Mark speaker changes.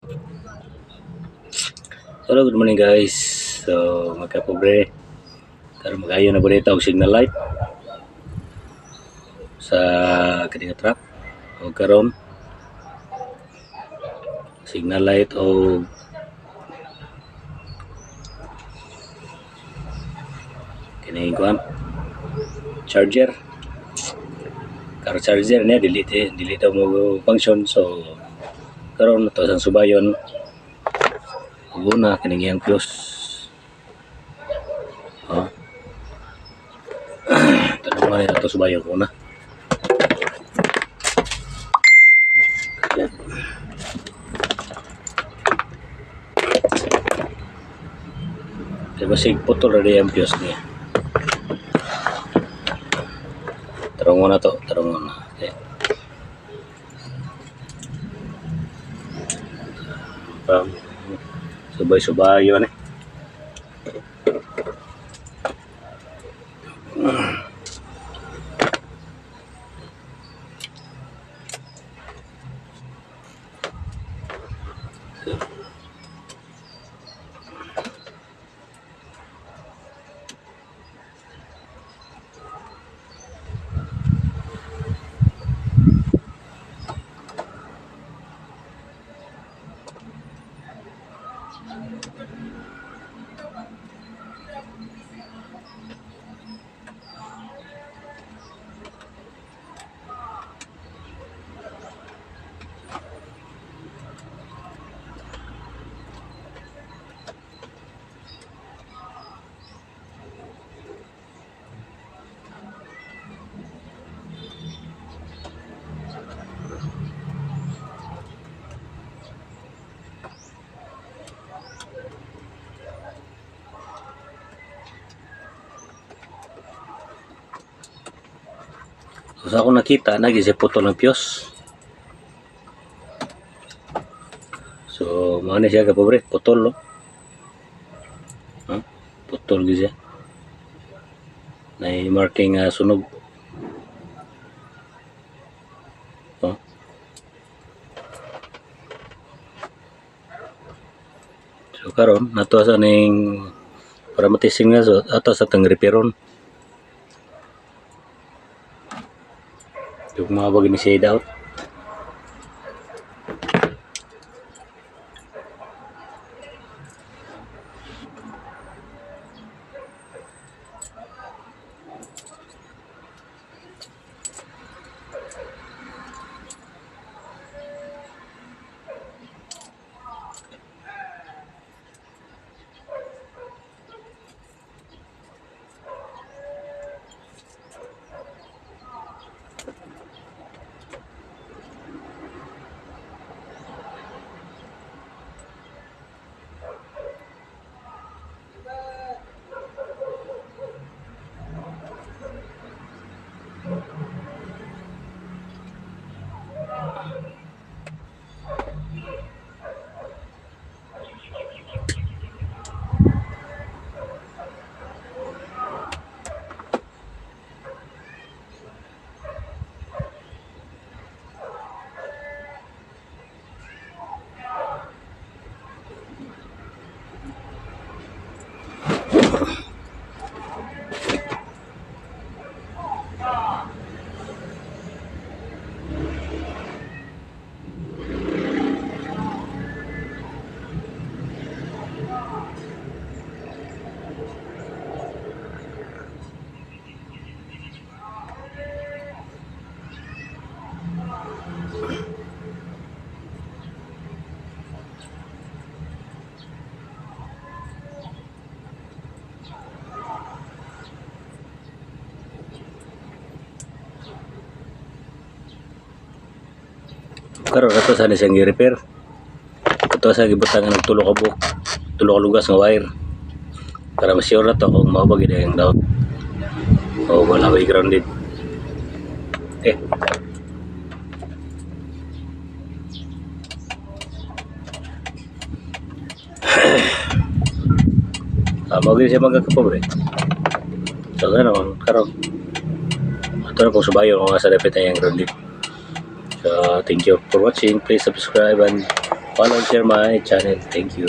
Speaker 1: Hello, good morning guys. So, magkapobre. Karon magayo na bonita og signal light sa kading truck. O karon signal light o kining kuan charger. Car charger niya dili daw mo function, so karon to sang subayon ug una kining iyang fuse. Oh. Tanong man ito subayon ko na. Kaya basig putol na yung fuse niya. Tarong mo na to, tarong mo na. Okay. Subay-subay yun eh. So, sa ako nakita, nag-isip putol ng fuse. So, maano siya kapobre, putol, no? Huh? Putol siya. May marking sunog. Oh. So, karon nato sa ning para matising nga so, ato sa tang repairon. Yung mga bagay ni shade out. Karon ato sa siyang i-repair. Ato sa gibutangan ng tulo ka lugas nga wire. Para ma-sure na to kung mao ba gid ang daot. O wala way grounded. Okay. Mawag siya magkakapobre. So ganoon karon. Ato na pong subayo kung asa dapat ang grounded. So thank you for watching. Please subscribe and follow and share my channel. Thank you.